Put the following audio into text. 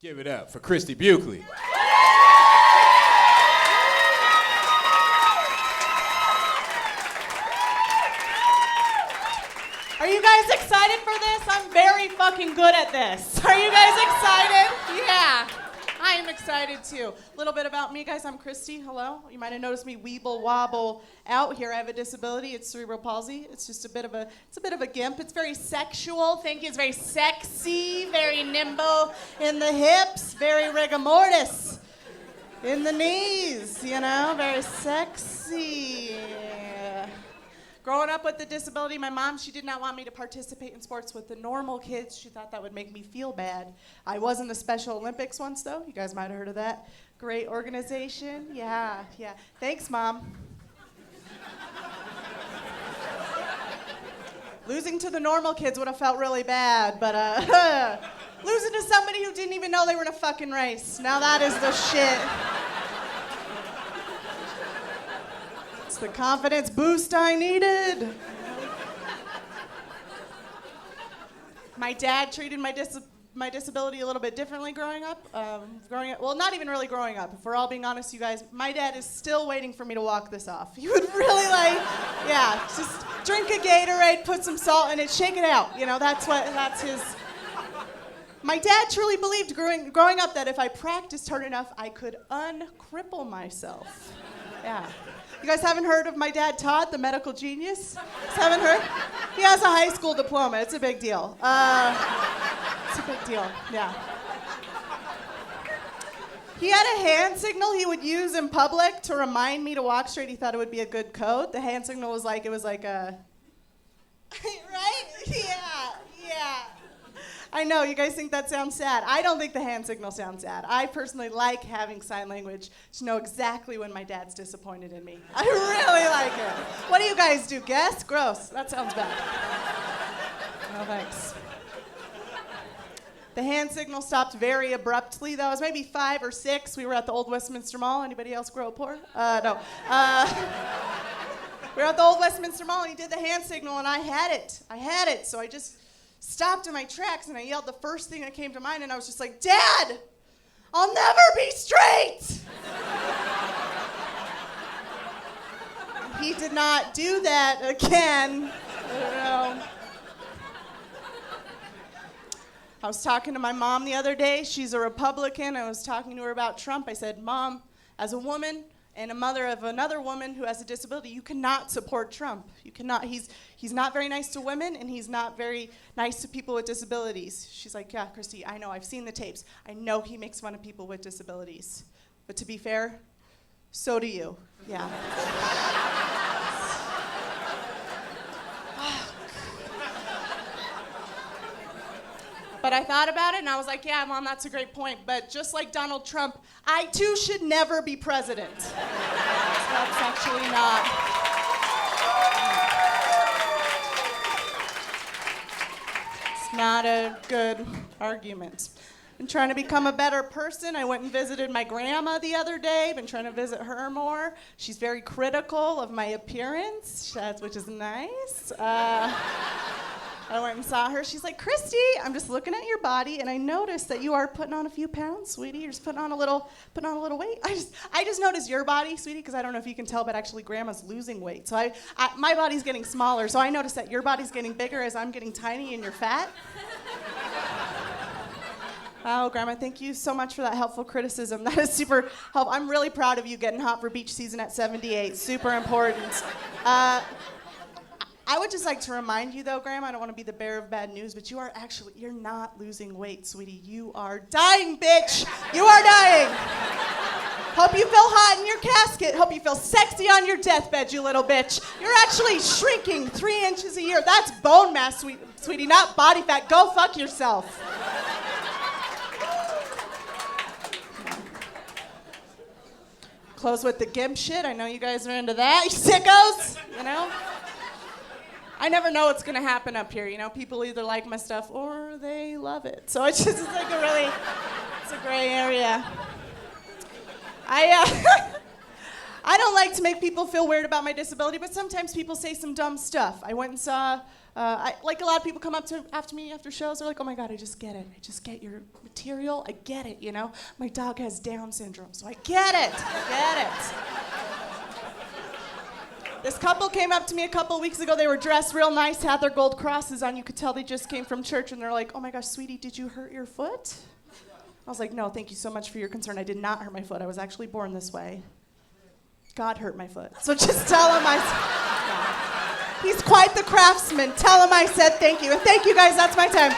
Give it up for Christie Buchele. Are you guys excited for this? I'm very fucking good at this. Are you guys excited? Yeah. I am excited too. A little bit about me, guys. I'm Christy. Hello. You might have noticed me weeble wobble out here. I have a disability. It's cerebral palsy. It's just a bit of a gimp. It's very sexual. Thank you. It's very sexy, very nimble in the hips, very rigor mortis in the knees, you know, very sexy. Growing up with the disability, my mom, she did not want me to participate in sports with the normal kids. She thought that would make me feel bad. I was in the Special Olympics once, though. You guys might have heard of that. Great organization. Yeah. Thanks, Mom. Losing to the normal kids would have felt really bad, but losing to somebody who didn't even know they were in a fucking race. Now that is the shit. The confidence boost I needed. My dad treated my disability a little bit differently growing up. Well, not even really growing up. If we're all being honest, you guys, my dad is still waiting for me to walk this off. He would really just drink a Gatorade, put some salt in it, shake it out. You know, that's his. My dad truly believed growing up that if I practiced hard enough, I could uncripple myself. Yeah. You guys haven't heard of my dad, Todd, the medical genius? Haven't heard? He has a high school diploma. It's a big deal. It's a big deal, yeah. He had a hand signal he would use in public to remind me to walk straight. He thought it would be a good code. The hand signal was like a... Right? Yeah. I know, you guys think that sounds sad. I don't think the hand signal sounds sad. I personally like having sign language to know exactly when my dad's disappointed in me. I really like it. What do you guys do? Guess? Gross. That sounds bad. No thanks. The hand signal stopped very abruptly, though. I was maybe 5 or 6. We were at the Old Westminster Mall. Anybody else grow up poor? No. We were at the Old Westminster Mall, and he did the hand signal, and I had it. So I just stopped in my tracks and I yelled the first thing that came to mind, and I was just like, "Dad, I'll never be straight!" He did not do that again. I don't know. I was talking to my mom the other day. She's a Republican. I was talking to her about Trump. I said, "Mom, as a woman and a mother of another woman who has a disability, you cannot support Trump. You cannot. He's not very nice to women, and he's not very nice to people with disabilities." She's like, "Yeah, Christy, I know. I've seen the tapes. I know he makes fun of people with disabilities. But to be fair, so do you." Yeah. But I thought about it, and I was like, "Yeah, Mom, that's a great point. But just like Donald Trump, I too should never be president." That's actually not. It's not a good argument. Been trying to become a better person. I went and visited my grandma the other day. Been trying to visit her more. She's very critical of my appearance, which is nice. I went and saw her. She's like, "Christy, I'm just looking at your body, and I noticed that you are putting on a few pounds, sweetie. You're just putting on a little weight." I just noticed your body, sweetie, because I don't know if you can tell, but actually Grandma's losing weight. So my body's getting smaller, so I noticed that your body's getting bigger as I'm getting tiny and you're fat. Oh, Grandma, thank you so much for that helpful criticism. That is super helpful. I'm really proud of you getting hot for beach season at 78. Super important. I would just like to remind you, though, Grandma, I don't want to be the bearer of bad news, but you're not losing weight, sweetie. You are dying, bitch. You are dying. Hope you feel hot in your casket. Hope you feel sexy on your deathbed, you little bitch. You're actually shrinking 3 inches a year. That's bone mass, sweetie, not body fat. Go fuck yourself. Close with the gimp shit. I know you guys are into that. You sickos, you know? I never know what's gonna happen up here, you know? People either like my stuff or they love it. So it's like it's a gray area. I don't like to make people feel weird about my disability, but sometimes people say some dumb stuff. I went and saw Like a lot of people come up to after me after shows, they're like, oh my God, I just get it. I just get your material. I get it, you know? My dog has Down syndrome, so I get it. I get it. This couple came up to me a couple weeks ago. They were dressed real nice, had their gold crosses on. You could tell they just came from church, and they're like, oh my gosh, sweetie, did you hurt your foot? I was like, no, thank you so much for your concern. I did not hurt my foot. I was actually born this way. God hurt my foot. So just tell him He's quite the craftsman. Tell him I said thank you. And thank you guys, that's my time.